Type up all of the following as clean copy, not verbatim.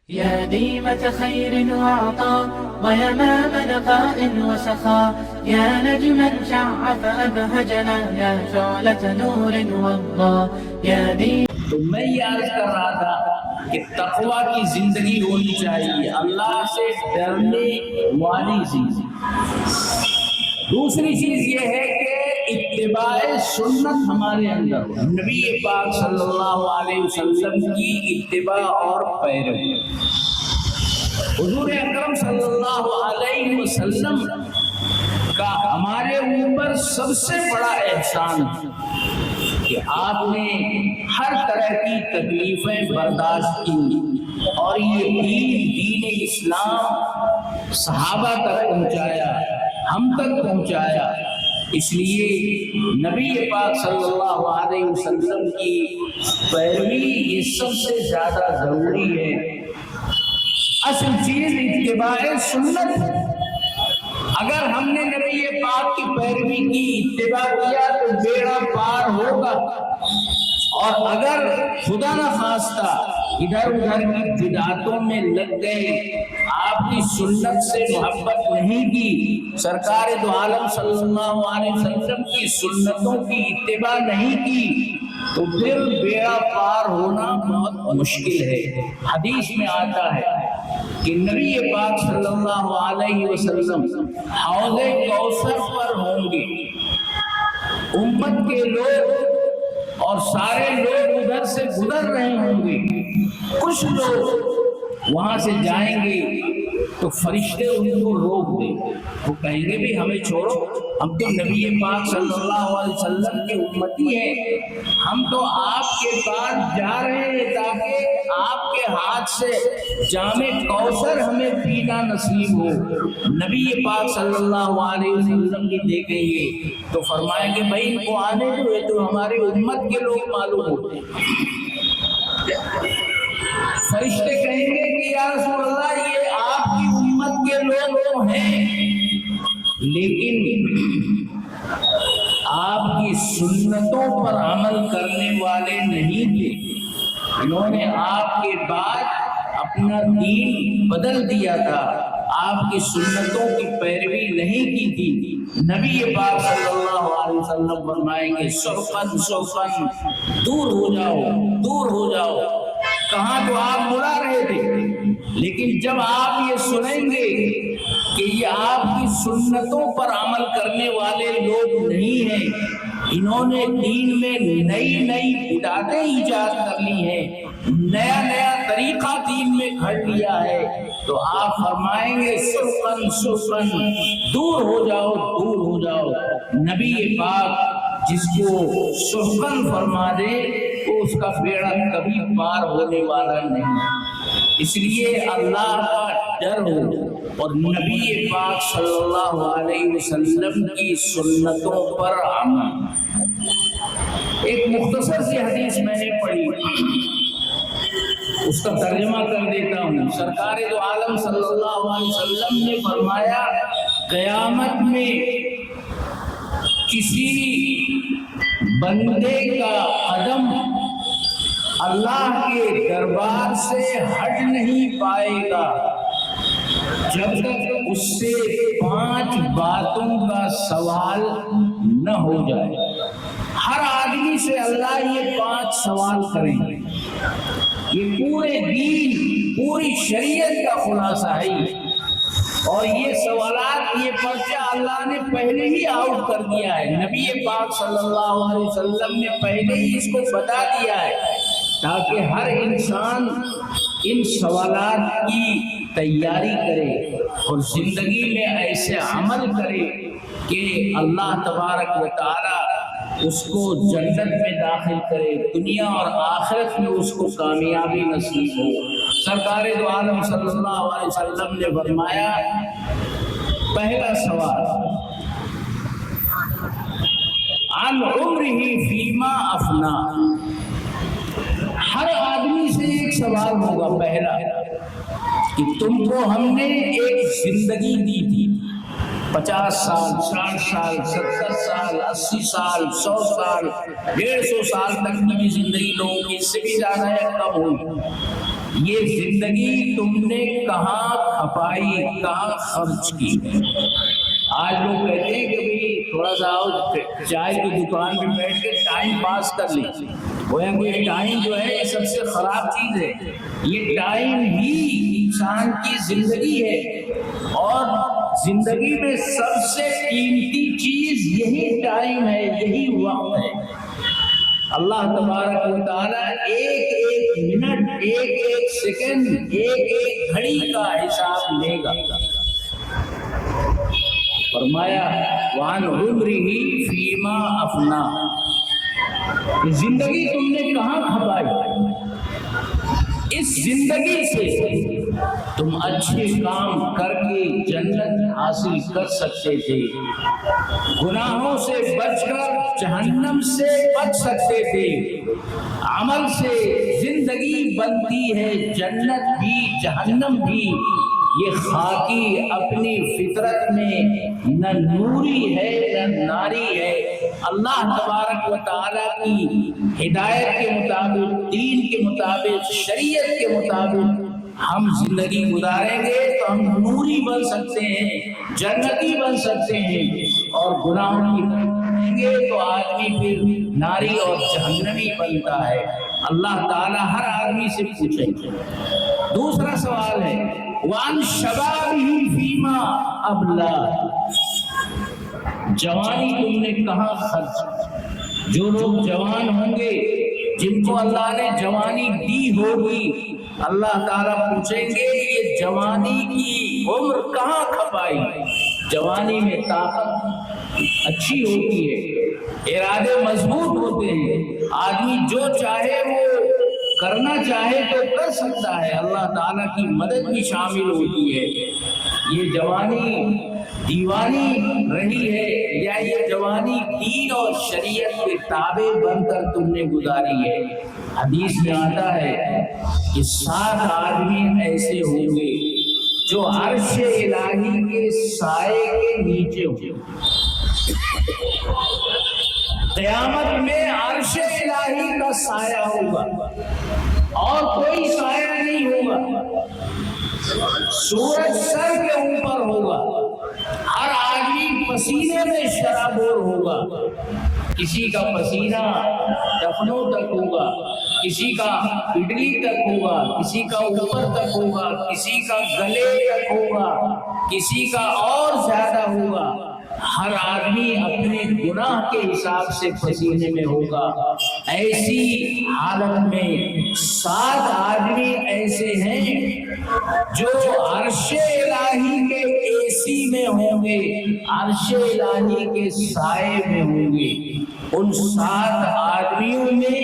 يا ديمة خير وعطاء ويمام نقاء وسخاء، يا نجما شع فأبهجنا، يا شعلة نور وضاء، يا ديمة. تو میں یہ عرض کر رہا تھا کہ تقویٰ کی زندگی ہونی چاہیے، اللہ سے ڈرنے والی زندگی۔ دوسری چیز یہ ہے کہ اتباع سنت ہمارے اندر، نبی پاک صلی اللہ علیہ وسلم کی اتباع اور پیروی۔ حضور اکرم صلی اللہ علیہ وسلم کا ہمارے اوپر سب سے بڑا احسان کہ آپ نے ہر طرح کی تکلیفیں برداشت کی اور یہ دین اسلام صحابہ تک پہنچایا، ہم تک پہنچایا۔ اس لیے نبی پاک صلی اللہ علیہ وسلم کی پیروی یہ سب سے زیادہ ضروری ہے۔ اصل چیز اتباع سنت ہے۔ اگر ہم نے نبی پاک کی پیروی کی، اتباع کیا تو بیڑا پار ہوگا، اور اگر خدا نخواستہ ادھر ادھر کی بدعتوں میں لگ گئے، آپ کی سنت سے محبت نہیں کی، سرکار دو عالم صلی اللہ علیہ وسلم کی سنتوں کی اتباع نہیں کی، تو پھر بیڑا پار ہونا بہت مشکل ہے۔ حدیث میں آتا ہے کہ نبی پاک صلی اللہ علیہ وسلم حوض کوثر پر ہوں گے، امت کے لوگ اور سارے لوگ ادھر سے گزر رہے ہوں گے، کچھ لوگ وہاں سے جائیں گے تو فرشتے ان کو روک دیں، وہ کہیں گے بھی ہمیں چھوڑو، ہم تو نبی پاک صلی اللہ علیہ وسلم کے امتی ہیں، ہم تو آپ کے پاس جا رہے ہیں تاکہ آپ کے ہاتھ سے جام کوثر ہمیں پینا نصیب ہو۔ نبی پاک صلی اللہ علیہ وسلم بھی دیکھیں گے تو فرمائیں گے بھائی ان کو آنے دو، یہ تو ہماری امت کے لوگ معلوم ہوتے ہیں۔ فرشتے کہیں گے کہ یا رسول اللہ یہ آپ کی امت کے لوگ تو ہیں، لیکن آپ کی سنتوں پر عمل کرنے والے نہیں تھے، انہوں نے آپ کے بعد اپنا دین بدل دیا تھا، آپ کی سنتوں کی پیروی نہیں کی تھی۔ نبی پاک صلی اللہ علیہ وسلم فرمائیں گے سرفن سرفن، دور ہو جاؤ، دور ہو جاؤ۔ کہاں تو آپ بلا رہے تھے، لیکن جب آپ یہ سنیں گے کہ یہ آپ کی سنتوں پر عمل کرنے والے لوگ نہیں ہیں، انہوں نے دین میں نئی نئی بدعتیں ایجاد کر لی ہیں، نیا نیا طریقہ دین میں گھڑ لیا ہے، تو آپ فرمائیں گے سرفن سرفن، دور ہو جاؤ، دور ہو جاؤ۔ نبی پاک جس کو سرفن فرما دے تو اس کا بیڑا کبھی پار ہونے والا نہیں۔ اس لیے اللہ کا ڈر ہو اور نبی پاک صلی اللہ علیہ وسلم کی سنتوں پر عمل۔ ایک مختصر سی حدیث میں نے پڑھی، اس کا ترجمہ کر دیتا ہوں۔ سرکار دو عالم صلی اللہ علیہ وسلم نے فرمایا قیامت میں کسی بندے کا قدم اللہ کے دربار سے ہٹ نہیں پائے گا جب تک اس سے 5 باتوں کا سوال نہ ہو جائے۔ ہر آدمی سے اللہ یہ 5 سوال کریں گے، یہ پورے دین پوری شریعت کا خلاصہ ہے، اور یہ سوالات یہ پرچہ اللہ نے پہلے ہی آؤٹ کر دیا ہے، نبی پاک صلی اللہ علیہ وسلم نے پہلے ہی اس کو بتا دیا ہے، تاکہ ہر انسان ان سوالات کی تیاری کرے اور زندگی میں ایسے عمل کرے کہ اللہ تبارک و تعالی اس کو جنت میں داخل کرے، دنیا اور آخرت میں اس کو کامیابی نصیب ہو۔ سرکار دو عالم صلی اللہ علیہ وسلم نے فرمایا پہلا سوال عن عمرہ فیما افنا، ہر آدمی سے ایک سوال ہوگا پہلا کہ تم کو ہم نے ایک زندگی دی تھی، 50 سال، 60 سال، 70 سال، 80 سال، 100 سال، 150 سال تک کی بھی زندگی لوگوں کی، اس سے بھی زیادہ ہے کم ہوئی، یہ زندگی تم نے کہاں کھپائی، کہاں خرچ کی؟ آج لوگ کہتے ہیں کہ بھئی تھوڑا سا چائے کی دکان پہ بیٹھ کے ٹائم پاس کر لیں، گویا کہ یہ ٹائم جو ہے یہ سب سے خراب چیز ہے۔ یہ ٹائم ہی انسان کی زندگی ہے، اور زندگی میں سب سے قیمتی چیز یہی ٹائم ہے، یہی وقت ہے۔ اللہ تبارک و تعالی ایک ایک منٹ، ایک ایک سیکنڈ، ایک ایک گھڑی کا حساب لے گا۔ فرمایا وَعَنْ عُمْرِهِ فِيمَا أَفْنَىٰ، زندگی تم نے کہاں کھپائی؟ اس زندگی سے تم اچھے کام کر کے جنت حاصل کر سکتے تھے، گناہوں سے بچ کر جہنم سے بچ سکتے تھے۔ عمل سے زندگی بنتی ہے، جنت بھی جہنم بھی۔ یہ خاکی اپنی فطرت میں نہ نوری ہے نہ ناری ہے۔ اللہ تبارک و تعالیٰ کی ہدایت کے مطابق، دین کے مطابق، شریعت کے مطابق ہم زندگی گزاریں گے تو ہم نوری بن سکتے ہیں، جنتی بن سکتے ہیں، اور گناہوں کی کریں گے تو آدمی پھر ناری اور جہنمی بنتا ہے۔ اللہ تعالیٰ ہر آدمی سے پوچھیں گے۔ دوسرا سوال ہے وَعَنْ شَبَابِهِ فِيمَا أَبْلَىٰ، جوانی تم نے کہاں خرچ؟ جو لوگ جوان ہوں گے، جن کو اللہ نے جوانی دی ہوگی، اللہ تعالیٰ پوچھیں گے یہ جوانی کی عمر کہاں کھپائی؟ جوانی میں طاقت اچھی ہوتی ہے، ارادے مضبوط ہوتے ہیں، آدمی جو چاہے وہ کرنا چاہے تو کر سکتا ہے، اللہ تعالیٰ کی مدد بھی شامل ہوتی ہے۔ یہ جوانی دیوانی رہی ہے یا یہ جوانی دین اور شریعت کے تابع بن کر تم نے گزاری ہے؟ حدیث میں آتا ہے کہ 7 آدمی ایسے ہوں گے جو عرش الہی کے سائے کے نیچے ہوں گے۔ قیامت میں عرش الہی کا سایہ ہوگا اور کوئی سایہ نہیں ہوگا، سورج سر کے اوپر ہوگا، ہر آدمی پسینے میں شرابور ہوگا، کسی کا پسینہ ٹخنوں تک ہوگا، کسی کا پڈلی تک ہوگا، کسی کا اوپر تک ہوگا، کسی کا گلے تک ہوگا، کسی کا اور زیادہ ہوگا۔ ہر آدمی اپنے گناہ کے حساب سے پسینے میں ہوگا۔ ایسی حالت میں 7 آدمی ایسے ہیں جو عرش الہی کے اے سی میں ہوں گے، عرش الہی کے سائے میں ہوں گے۔ ان 7 آدمیوں میں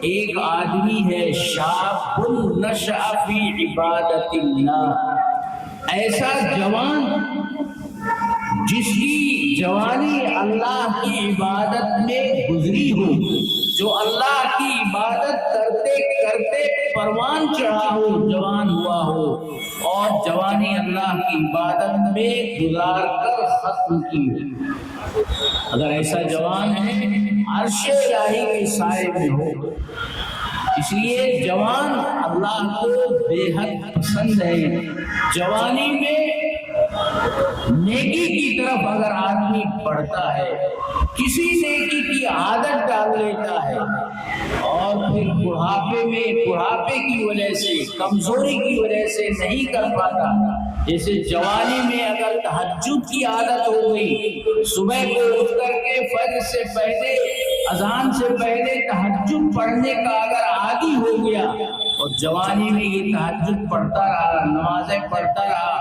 ایک آدمی ہے شاب نشأ فی عبادت اللہ، ایسا جوان جس کی جوانی اللہ کی عبادت میں گزری ہو، جو اللہ کی عبادت کرتے کرتے پروان چڑھا ہو، جوان ہوا ہو، اور جوانی اللہ کی عبادت میں گزار کر ختم کی ہو۔ اگر ایسا جوان ہے عرش الہی کے سائے میں ہو۔ اس لیے جوان اللہ کو بے حد پسند ہے۔ جوانی میں نیکی کی طرف اگر آدمی بڑھتا ہے، کسی نیکی کی عادت ڈال لیتا ہے، اور پھر بڑھاپے کی وجہ سے، کمزوری کی وجہ سے نہیں کر پاتا، جیسے جوانی میں اگر تہجد کی عادت ہو گئی، صبح کو اٹھ کر کے فجر سے پہلے، اذان سے پہلے تہجد پڑھنے کا اگر عادی ہو گیا، اور جوانی میں یہ تہجد پڑھتا رہا، نمازیں پڑھتا رہا،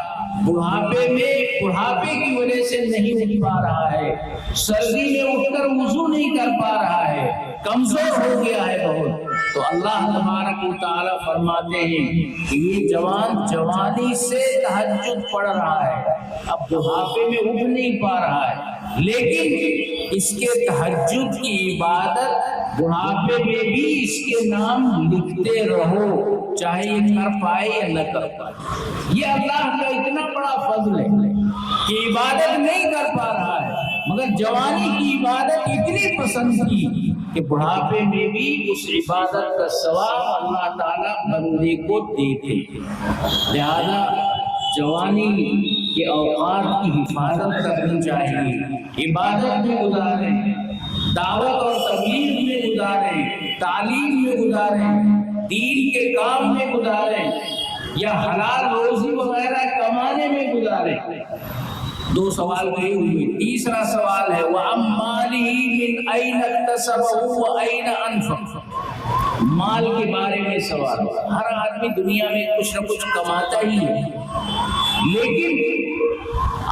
بڑھاپے کی وجہ سے نہیں اٹھ پا رہا ہے، سردی میں اٹھ کر وضو نہیں کر پا رہا ہے، کمزور ہو گیا ہے بہت، تو اللہ تبارک و تعالیٰ فرماتے ہیں کہ یہ جوان جوانی سے تہجد پڑھ رہا ہے، اب بڑھاپے میں اٹھ نہیں پا رہا ہے، لیکن اس کے تہجد کی عبادت بڑھاپے میں بھی اس کے نام لکھتے رہو، چاہے یہ کر پائے یا نہ کر پائے۔ یہ اللہ کا اتنا بڑا فضل ہے کہ عبادت نہیں کر پا رہا ہے، مگر جوانی کی عبادت اتنی پسند کی کہ بڑھاپے میں بھی اس عبادت کا ثواب اللہ تعالیٰ بندے کو دیتے ہیں۔ لہذا جوانی کے اوقات کی حفاظت کرنی چاہیے، عبادت میں گزاریں، دعوت اور تبلیغ میں گزاریں، تعلیم میں گزاریں، دین کے کام میں گزاریں، یا حلال روزی وغیرہ کمانے میں گزاریں۔ دو سوال گئے ہوئے۔ تیسرا سوال ہے وَأَمَّالِهِ مِنْ أَيْنَ اكْتَسَبَهُ وَأَيْنَ أَنْفَقَهُ، مال کے بارے میں سوال۔ ہر آدمی دنیا میں کچھ نہ کچھ کماتا ہی ہے، لیکن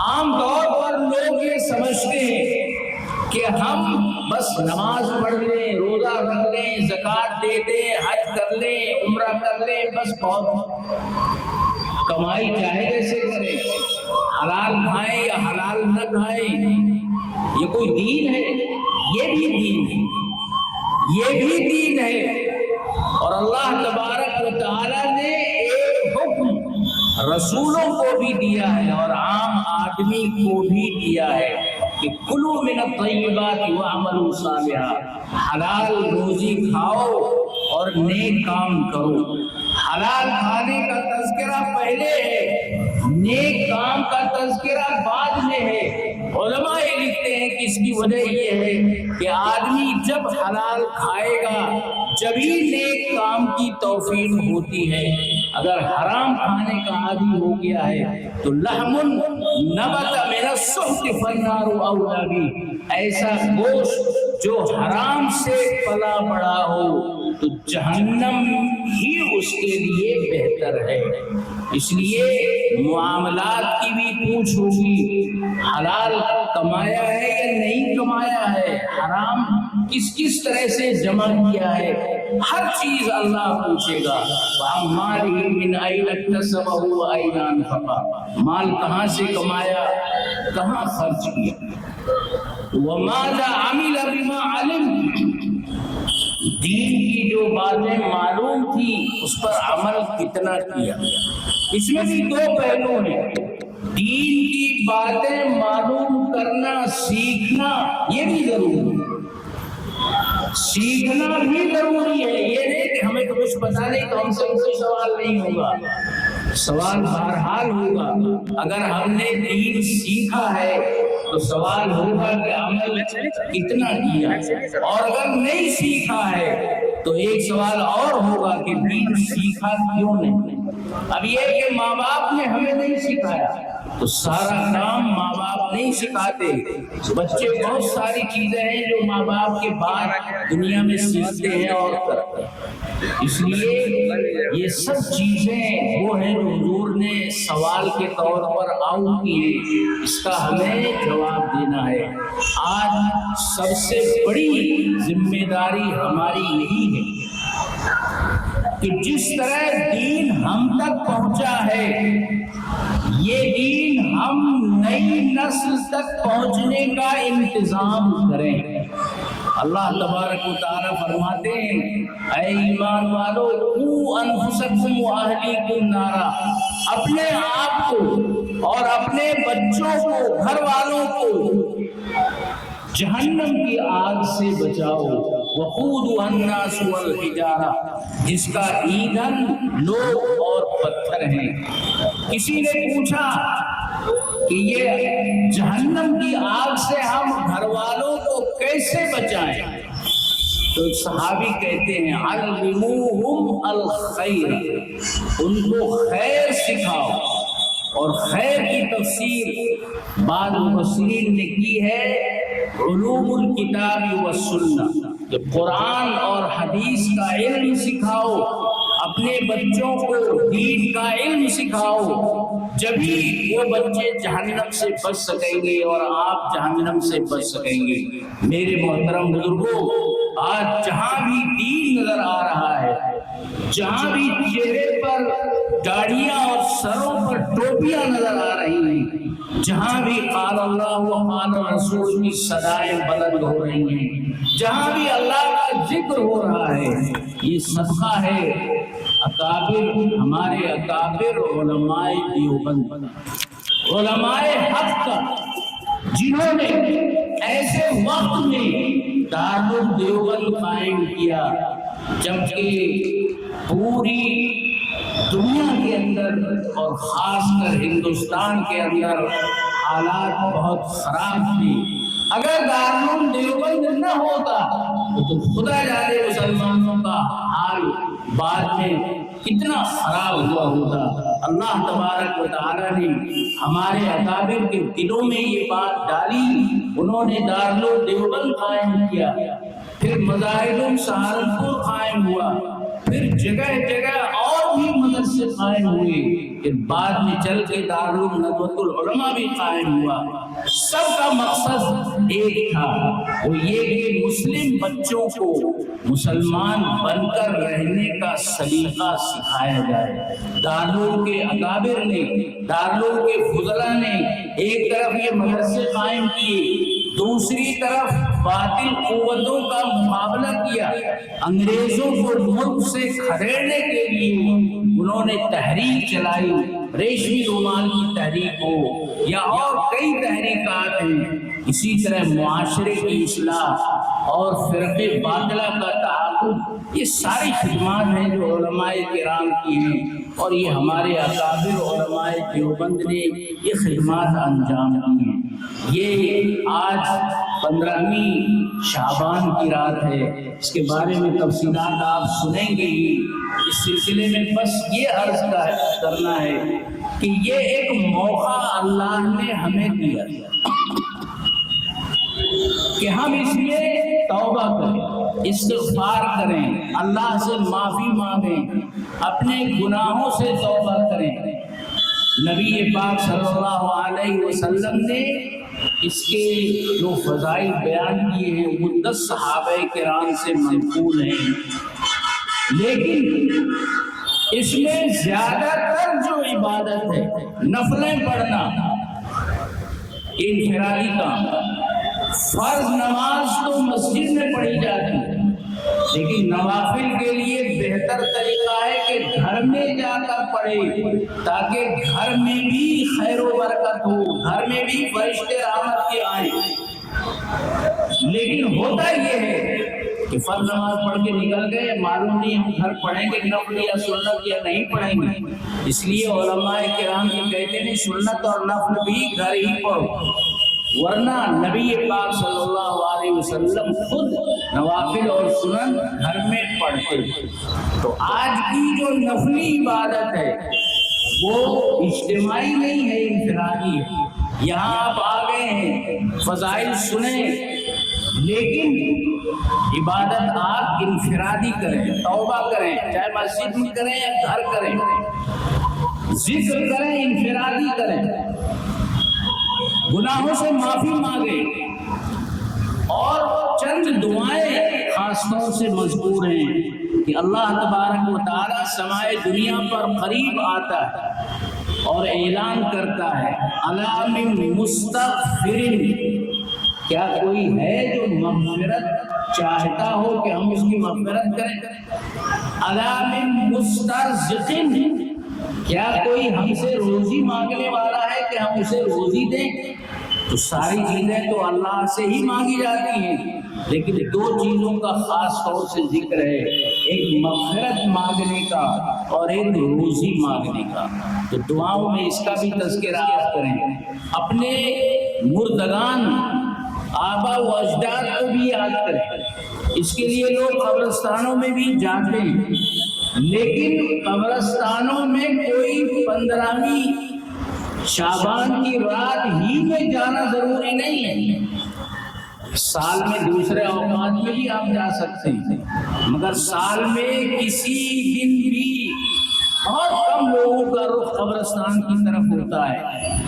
عام طور پر لوگ یہ سمجھتے ہیں کہ ہم بس نماز پڑھ لیں، روزہ رکھ لیں، زکوٰۃ دے دیں، حج کر لیں، عمرہ کر لیں، بس بہت کمائی چاہے جیسے کریں، حلال کھائیں یا حلال نہ کھائیں، یہ کوئی دین ہے؟ یہ بھی دین ہے، یہ بھی دین ہے۔ اور اللہ تبارک و تعالی نے ایک حکم رسولوں کو بھی دیا ہے اور عام آدمی کو بھی دیا ہے کہ کلوا من الطیبات واعملوا صالحا، حلال روزی کھاؤ اور نیک کام کرو۔ حلال کھانے کا تذکرہ پہلے ہے، نیک کام کا تذکرہ بعد میں ہے۔ علماء یہ لکھتے ہیں کہ اس کی وجہ یہ ہے کہ آدمی جب حلال کھائے گا جبھی نیک کام کی توفیق ہوتی ہے۔ اگر حرام کھانے کا عادی ہو گیا ہے تو لحم نبت من السحت فالنار اولی بہ، ایسا گوشت جو حرام سے پلا بڑا ہو تو جہنم ہی اس کے لیے بہتر ہے۔ اس لیے معاملات کی بھی پوچھ ہوگی، حلال کمایا ہے یا نہیں کمایا ہے، حرام کس کس طرح سے جمع کیا ہے، ہر چیز اللہ پوچھے گا۔ وَأَمَّالِهِ مِنْ أَيْنَ اكْتَسَبَهُ وَأَيْنَ أَنْفَقَهُ، مال کہاں سے کمایا، کہاں خرچ کیا۔ وَمَاذَا عَمِلَ بِمَا عَلِمَ، دین کی جو باتیں معلوم تھی اس پر عمل کتنا کیا۔ اس میں بھی دو پہلو ہیں، دین کی باتیں معلوم کرنا، سیکھنا، یہ بھی ضروری ہے، سیکھنا بھی ضروری ہے۔ یہ نہیں کہ ہمیں تو کچھ پتا نہیں تو ہم سے کوئی سوال نہیں ہوگا، سوال بہرحال ہوگا۔ اگر ہم نے دین سیکھا ہے تو سوال ہوگا کہ عمل کتنا کیا، اور اگر نہیں سیکھا ہے تو ایک سوال اور ہوگا کہ دین سیکھا کیوں نہیں۔ اب یہ کہ ماں باپ نے ہمیں نہیں سکھایا تو سارا کام ماں باپ نہیں سکھاتے، بچے بہت ساری چیزیں ہیں جو ماں باپ کے بعد دنیا میں سیکھتے ہیں اور کرتے ہیں۔ اس لیے یہ سب چیزیں وہ ہیں جو حضور نے سوال کے طور پر عام کی ہیں، اس کا ہمیں جواب دینا ہے۔ آج سب سے بڑی ذمہ داری ہماری یہی ہے کہ جس طرح دین ہم تک پہنچا ہے یہ دین ہم نئی نسل تک پہنچنے کا انتظام کریں۔ اللہ تبارک و تعالیٰ فرماتے ہیں اے ایمان والو قوا انفسکم واہلیکم نارا، اپنے آپ کو اور اپنے بچوں کو، گھر والوں کو جہنم کی آگ سے بچاؤ۔ وقودها الناس والحجارہ، جس کا ایندھن لوگ اور پتھر ہیں۔ کسی نے پوچھا کہ یہ جہنم کی آگ سے ہم گھر والوں کو کیسے بچائیں؟ تو صحابی کہتے ہیں علموہم الخیر، ان کو خیر سکھاؤ۔ اور خیر کی تفسیر بعض مفسرین نے کی ہے علوم الکتاب والسنہ، کہ قرآن اور حدیث کا علم سکھاؤ، اپنے بچوں کو دین کا علم سکھاؤ، جبھی وہ بچے جہنم سے بچ سکیں گے اور آپ جہنم سے بچ سکیں گے۔ میرے محترم بزرگوں، آج جہاں بھی دین نظر آ رہا ہے، جہاں بھی چہرے پر داڑھیاں اور سروں پر ٹوپیاں نظر آ رہی ہیں، جہاں بھی قال اللہ و قال رسول کی صدائیں بلند ہو رہی ہیں، جہاں بھی اللہ کا ذکر ہو رہا ہے، یہ صدقہ ہے اکابر، ہمارے اکابر علماء دیوبند، علماء حق کا، جنہوں نے ایسے وقت میں دارالعلوم دیوبند قائم کیا، جبکہ پوری دنیا کے اندر اور خاص کر ہندوستان کے اندر حالات بہت خراب تھی۔ اگر دارالعلوم دیوبند نہ ہوتا تو خدا جانے مسلمانوں کا حال بعد میں کتنا خراب ہوا ہوتا۔ اللہ تبارک و تعالیٰ نے ہمارے اکابر کے دلوں میں یہ بات ڈالی، انہوں نے دارالعلوم دیوبند قائم کیا، پھر مظاہر سہارنپور قائم ہوا، پھر جگہ جگہ اور بھی مدرسے قائم ہوئے، پھر بعد میں چل کے دارالعلوم ندوۃ العلماء بھی قائم ہوا۔ سب کا مقصد ایک تھا، وہ یہ کہ مسلم بچوں کو مسلمان بن کر رہنے کا سلیقہ سکھایا جائے۔ دارالعلوم کے اکابر نے، دارالعلوم کے فضلاء نے ایک طرف یہ مدرسے قائم کیے، دوسری طرف باطل قوتوں کا مقابلہ کیا۔ انگریزوں کو ملک سے کھدیڑنے کے لیے انہوں نے تحریک چلائی، ریشمی رومال کی تحریک ہو یا اور کئی تحریکات ہیں۔ اسی طرح معاشرے کی اصلاح اور فرقے باطلہ کا تعاقب، یہ ساری خدمات ہیں جو علماء کرام کی ہیں، اور یہ ہمارے اکابر علماء دیوبند نے یہ خدمات انجام دی ہیں۔ یہ آج 15ویں شعبان کی رات ہے، اس کے بارے میں تفصیلات آپ سنیں گے ہی۔ اس سلسلے میں بس یہ عرض کرنا ہے کہ یہ ایک موقع اللہ نے ہمیں دیا کہ ہم اس میں توبہ کریں، استغفار کریں، اللہ سے معافی مانگیں، اپنے گناہوں سے توبہ کریں۔ نبی پاک صلی اللہ علیہ وسلم نے اس کے جو فضائل بیان کیے ہیں وہ 10 صحابہ کرام سے منقول ہیں، لیکن اس میں زیادہ تر جو عبادت ہے، نفلیں پڑھنا، انفرادی کام، فرض نماز تو مسجد میں پڑھی جاتی ہے، لیکن نوافل کے لیے بہتر طریقہ ہے کہ گھر میں جا کر پڑھے، تاکہ گھر میں بھی خیر و برکت ہو، گھر میں بھی فرشتے رحمت کے آئیں۔ لیکن ہوتا یہ ہے کہ فرض نماز پڑھ کے نکل گئے، معلوم نہیں ہم گھر پڑھیں گے نفل یا سنت یا نہیں پڑھیں گے۔ اس لیے علماء کرام یہ کہتے ہیں سنت اور نفل بھی گھر ہی پڑھو، ورنہ نبی پاک صلی اللہ علیہ وسلم خود نوافل اور سنن گھر میں پڑھتے۔ تو آج کی جو نفلی عبادت ہے وہ اجتماعی نہیں ہے، انفرادی ہے۔ یہاں آپ آ گئے ہیں، فضائل سنیں، لیکن عبادت آپ انفرادی کریں، توبہ کریں، چاہے مسجد میں کریں یا گھر کریں، ذکر کریں، انفرادی کریں، گناہوں سے معافی مانگیں، اور چند دعائیں خاص طور سے مذکور ہیں کہ اللہ تبارک و تعالی سمائے دنیا پر قریب آتا ہے اور اعلان کرتا ہے الا من مستغفر، کیا کوئی ہے جو مغفرت چاہتا ہو کہ ہم اس کی مغفرت کریں؟ الا من مسترزق، کیا کوئی ہم سے روزی مانگنے والا ہے کہ ہم اسے روزی دیں؟ تو ساری چیزیں تو اللہ سے ہی مانگی جاتی ہیں، لیکن 2 چیزوں کا خاص طور سے ذکر ہے، ایک مغفرت مانگنے کا اور ایک روزی مانگنے کا۔ تو دعاؤں میں اس کا بھی تذکرہ کریں، اپنے مردگان آبا و اجداد کو بھی یاد کریں۔ اس کے لیے لوگ قبرستانوں میں بھی جاتے ہیں، لیکن قبرستانوں میں کوئی 15ویں شعبان کی رات ہی میں جانا ضروری نہیں ہے، سال میں دوسرے اوقات میں بھی آپ جا سکتے ہیں، مگر سال میں کسی دن بھی بہت کم لوگوں کا رخ قبرستان کی طرف ہوتا ہے۔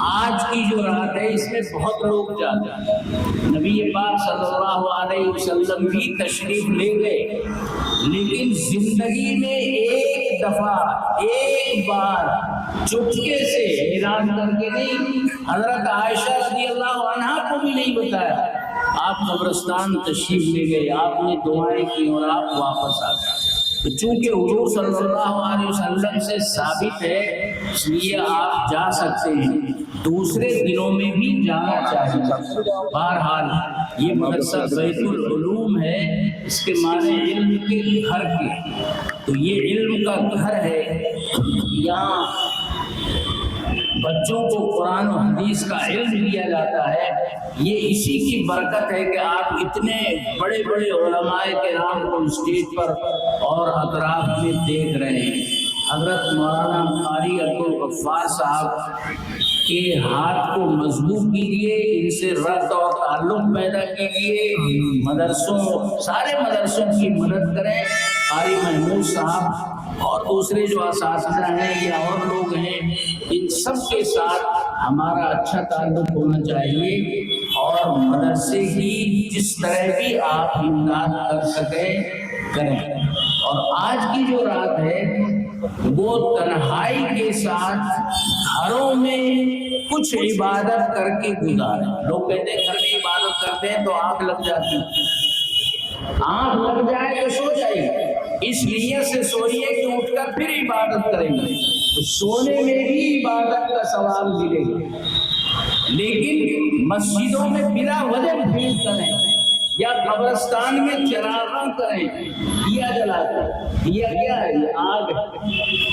آج کی جو رات ہے اس میں بہت لوگ جاتے ہیں۔ نبی پاک صلی اللہ علیہ وسلم بھی تشریف لے گئے، لیکن زندگی میں ایک دفعہ، ایک بار چپکے سے اعلان کر کے نہیں، حضرت عائشہ رضی اللہ عنہا کو بھی نہیں بتایا، آپ قبرستان تشریف لے گئے، آپ نے دعائیں کی اور آپ واپس آ گئے۔ چونکہ حضور صلی اللہ علیہ وسلم سے ثابت ہے اس لیے آپ جا سکتے ہیں، دوسرے دنوں میں بھی جانا چاہیے۔ بہرحال یہ مدرسہ بیت العلوم ہے، اس کے معنی علم کے گھر کے، تو یہ علم کا گھر ہے، یہاں بچوں کو قرآن و حدیث کا علم دیا جاتا ہے۔ یہ اسی کی برکت ہے کہ آپ اتنے بڑے بڑے علماء کرام کو اسٹیج پر اور اطراف میں دیکھ رہے ہیں۔ حضرت مولانا قاری عبدالغفار صاحب کے ہاتھ کو مضبوط کیجیے، ان سے ربط اور تعلق پیدا کیجیے، مدرسوں سارے مدرسوں کی مدد کریں۔ قاری محمود صاحب اور دوسرے جو اساتذہ ہیں یا اور لوگ ہیں، ان سب کے ساتھ ہمارا اچھا تعلق ہونا چاہیے، اور مدرسے کی جس طرح بھی آپ امداد کر سکیں کریں۔ اور آج کی جو رات ہے وہ تنہائی کے ساتھ گھروں میں کچھ عبادت کر کے گزاریں۔ لوگ کہتے ہیں گھر میں عبادت کرتے ہیں تو آنکھ لگ جاتی ہے، آنکھ لگ جائے تو سو جائیے، اس نیت سے سوئیے کہ اٹھ کر پھر عبادت کریں گے، تو سونے میں بھی عبادت کا ثواب ملے گا۔ لیکن مسجدوں میں بلا وجہ بھیڑ کریں یا قبرستان میں چراغاں کریں، دیا جلاتے، دیا کیا ہے؟ یہ آگ ہے،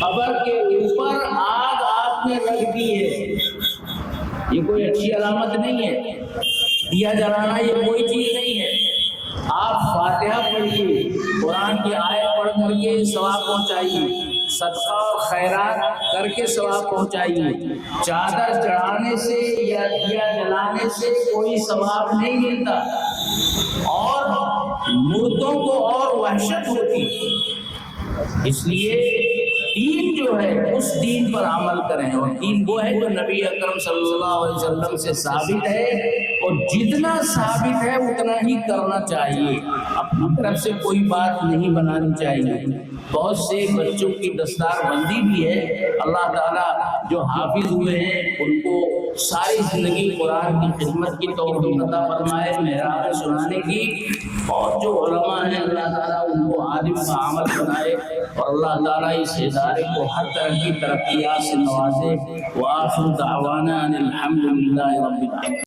قبر کے اوپر آگ آپ نے رکھ دی ہے، یہ کوئی اچھی علامت نہیں ہے۔ دیا جلانا یہ کوئی چیز نہیں ہے۔ آپ فاتحہ پڑھیے، قرآن کی آیت پڑھ کر کے ثواب پہنچائیے، صدقہ اور خیرات کر کے ثواب پہنچائیے۔ چادر چڑھانے سے یا دیا جلانے سے کوئی ثواب نہیں ملتا، اور مردوں کو اور وحشت ہوتی۔ اس لیے دین جو ہے اس دین پر عمل کریں، اور دین وہ ہے جو نبی اکرم صلی اللہ علیہ وسلم سے ثابت ہے، اور جتنا ثابت ہے اتنا ہی کرنا چاہیے، اپنی طرف سے کوئی بات نہیں بنانی چاہیے۔ بہت سے بچوں کی دستار بندی بھی ہے، اللہ تعالیٰ جو حافظ ہوئے ہیں ان کو ساری زندگی قرآن کی خدمت کی توفیق عطا فرمائے، محراب سنانے کی، اور جو علماء ہیں اللہ تعالیٰ ان کو عالم و عمل بنائے، اور اللہ تعالیٰ اس ادارے کو ہر طرح کی ترقیات سے نوازے۔ وآخر دعوانا ان الحمد للہ رب العالمین۔